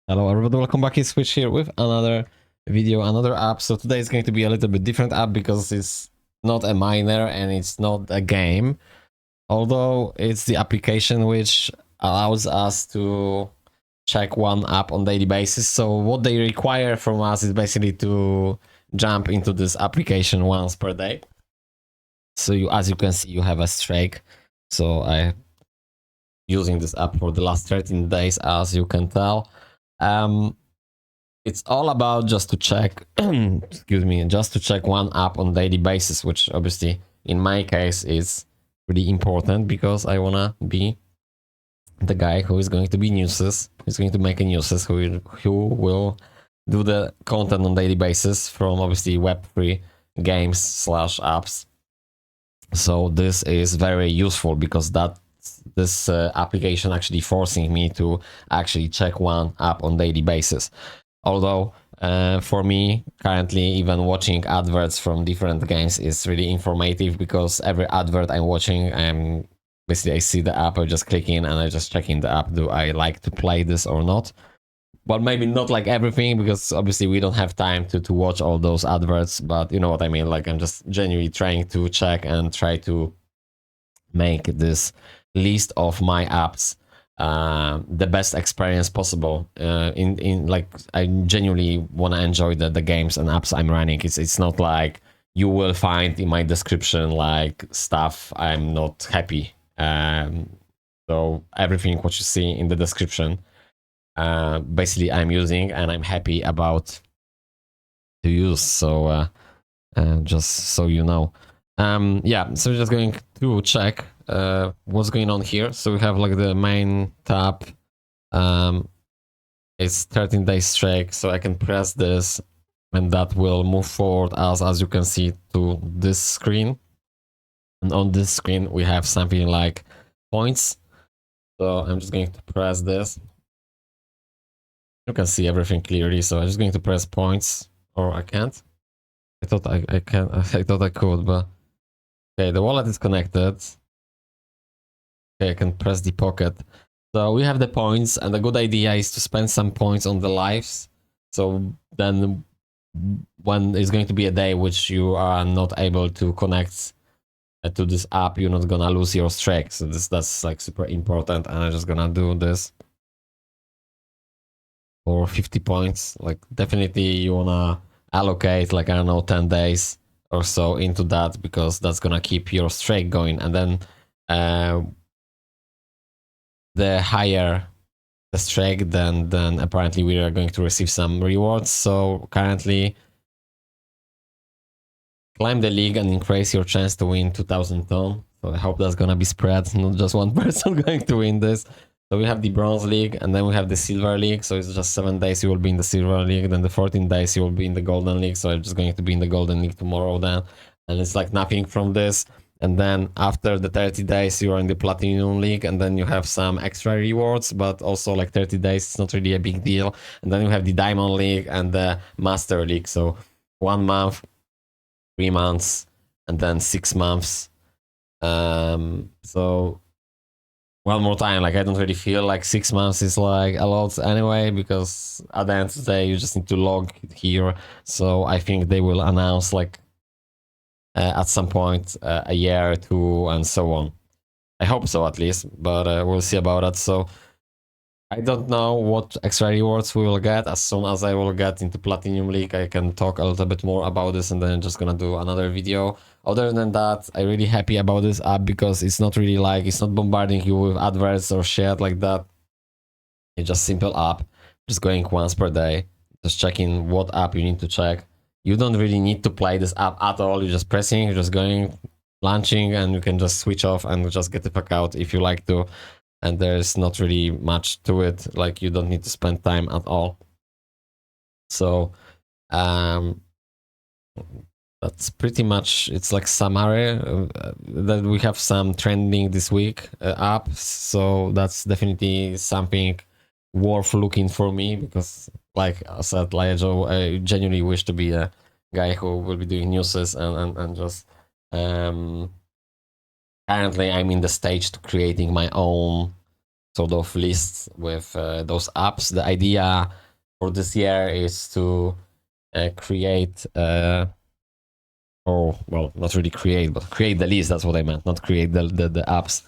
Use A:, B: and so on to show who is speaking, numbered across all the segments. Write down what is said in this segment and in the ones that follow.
A: Hello everybody, welcome back. It's Switch here with another video, another app. So today is going to be a little bit different app because it's not a miner and it's not a game. Although it's the application which allows us to check one app on daily basis. So what they require from us is basically to jump into this application once per day. So as you can see, you have a streak. So I using this app for the last 13 days, as you can tell. It's all about just to check excuse me, just to check one app on daily basis, which obviously in my case is really important because I wanna be the guy who is going to be newses, who's going to make a newses, who will do the content on daily basis from obviously web3 games / apps. So this is very useful because this application actually forcing me to actually check one app on daily basis. Although for me currently even watching adverts from different games is really informative because every advert I'm watching, basically I see the app, I just click in and I just check in the app, do I like to play this or not. But maybe not like everything, because obviously we don't have time to watch all those adverts, but you know what I mean, like I'm just genuinely trying to check and try to make this list of my apps the best experience possible. In like I genuinely want to enjoy the games and apps I'm running. It's not like you will find in my description like stuff I'm not happy. So everything what you see in the description, basically I'm using and I'm happy about to use. So just so you know. Yeah, so we're just going to check what's going on here. So we have like the main tab. It's 13 days streak, so I can press this and that will move forward as you can see to this screen. And on this screen we have something like points. So I'm just going to press this. You can see everything clearly, so I'm just going to press points, or I can't. I thought I can. I thought I could, but okay, the wallet is connected. Okay, I can press the pocket. So we have the points, and the good idea is to spend some points on the lives. So then when it's going to be a day which you are not able to connect to this app, you're not gonna lose your streak. So that's like super important, and I'm just gonna do this for 50 points. Like definitely you wanna allocate like, I don't know, 10 days or so into that, because that's gonna keep your streak going. And then the higher the streak, then apparently we are going to receive some rewards. So currently climb the league and increase your chance to win 2000 ton. So I hope that's gonna be spread, not just one person going to win this. So we have the bronze league, and then we have the silver league. So it's just 7 days you will be in the silver league, then the 14 days you will be in the golden league. So I'm just going to be in the golden league tomorrow then. And it's like nothing from this. And then after the 30 days you are in the platinum league, and then you have some extra rewards, but also like 30 days it's not really a big deal. And then you have the diamond league and the master league. So 1 month, 3 months, and then 6 months. So one more time, like I don't really feel like 6 months is like a lot anyway, because at the end of the day you just need to log here. So I think they will announce like at some point a year or 2 and so on. I hope so at least, but we'll see about that. So I don't know what extra rewards we will get. As soon as I will get into Platinum League, I can talk a little bit more about this, and then I'm just gonna do another video. Other than that, I'm really happy about this app because it's not really like, it's not bombarding you with adverts or shit like that. It's just simple app, just going once per day, just checking what app you need to check. You don't really need to play this app at all. You're just pressing, you're just going, launching, and you can just switch off and just get the fuck out if you like to. And there's not really much to it, like you don't need to spend time at all. So that's pretty much, it's like summary that we have some trending this week up. So that's definitely something worth looking for me, because like I said, like I genuinely wish to be a guy who will be doing newses and just currently I'm in the stage to creating my own sort of lists with those apps. The idea for this year is to create, or well, not really create, but create the list. That's what I meant, not create the apps,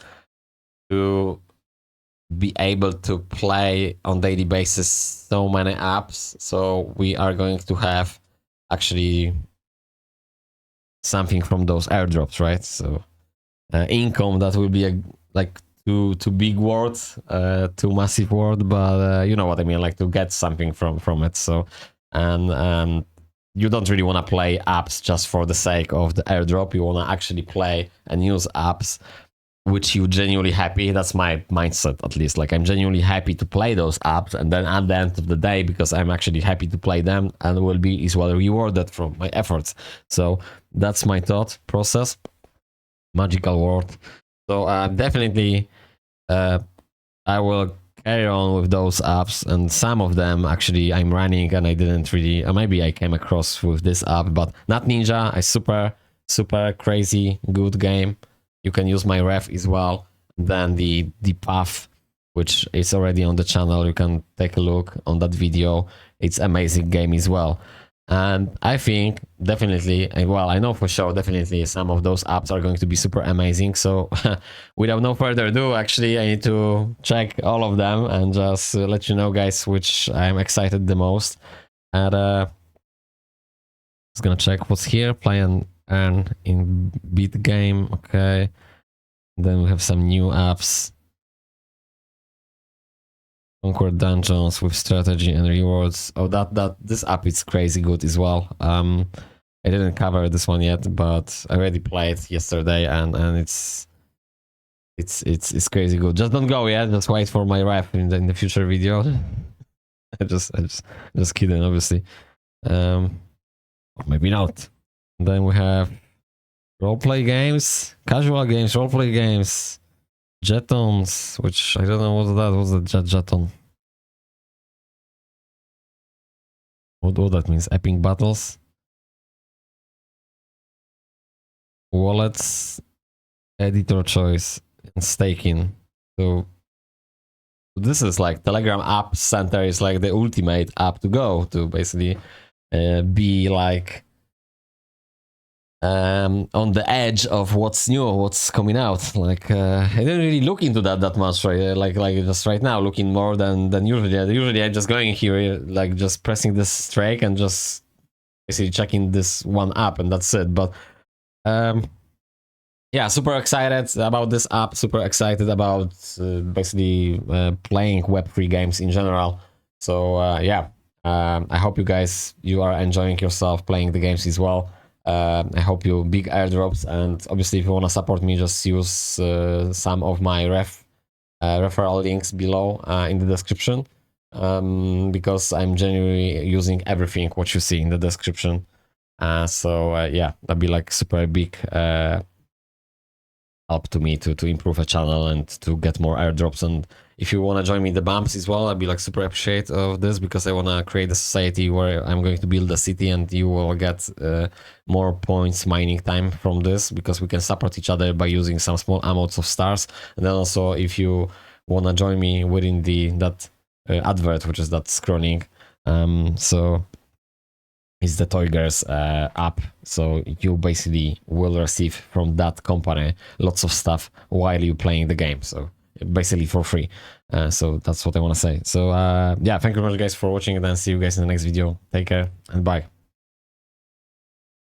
A: to be able to play on daily basis so many apps. So we are going to have actually something from those airdrops, right? So income, that will be a like too big word, too massive word, but you know what I mean, like to get something from it. So and you don't really want to play apps just for the sake of the airdrop. You want to actually play and use apps which you genuinely happy. That's my mindset, at least. Like, I'm genuinely happy to play those apps, and then at the end of the day, because I'm actually happy to play them, and will be is well rewarded from my efforts. So that's my thought process. Magical word. So definitely I will carry on with those apps, and some of them actually I'm running and I didn't really, maybe I came across with this app, but Not Ninja, a super crazy good game. You can use my ref as well. Then the path, which is already on the channel, you can take a look on that video. It's amazing game as well. And I think definitely, well, I know for sure, definitely some of those apps are going to be super amazing. So without no further ado, actually, I need to check all of them and just let you know, guys, which I'm excited the most. And I was gonna check what's here. Play and earn in beat game. Okay. Then we have some new apps. Conquer dungeons with strategy and rewards. Oh, this app is crazy good as well. I didn't cover this one yet, but I already played yesterday, and it's crazy good. Just don't go yet. Just wait for my ref in the future video. I just kidding, obviously. Or maybe not. And then we have roleplay games, casual games, roleplay games. Jetons, which I don't know what's that. What's the jeton? What that means? Epic battles, wallets, editor choice, and staking. So this is like Telegram App Center is like the ultimate app to go to, basically be like on the edge of what's new, what's coming out. Like I didn't really look into that much, right? Like just right now, looking more than usually. Usually I'm just going here, like just pressing this strike and just basically checking this one app, and that's it. But yeah, super excited about this app. Super excited about basically playing Web3 games in general. So yeah, I hope you are enjoying yourself playing the games as well. I hope you big airdrops, and obviously if you want to support me, just use some of my referral links below in the description, because I'm genuinely using everything what you see in the description. So yeah, that'd be like super big help to me to improve a channel and to get more airdrops. And if you want to join me in the bumps as well, I'd be like super appreciative of this, because I want to create a society where I'm going to build a city, and you will get more points mining time from this, because we can support each other by using some small amounts of stars. And then also, if you want to join me within that advert, which is that scrolling, so it's the TOYGERS app. So you basically will receive from that company lots of stuff while you're playing the game. So basically for free. So that's what I want to say. So yeah, thank you very much, guys, for watching, and then see you guys in the next video. Take care and bye.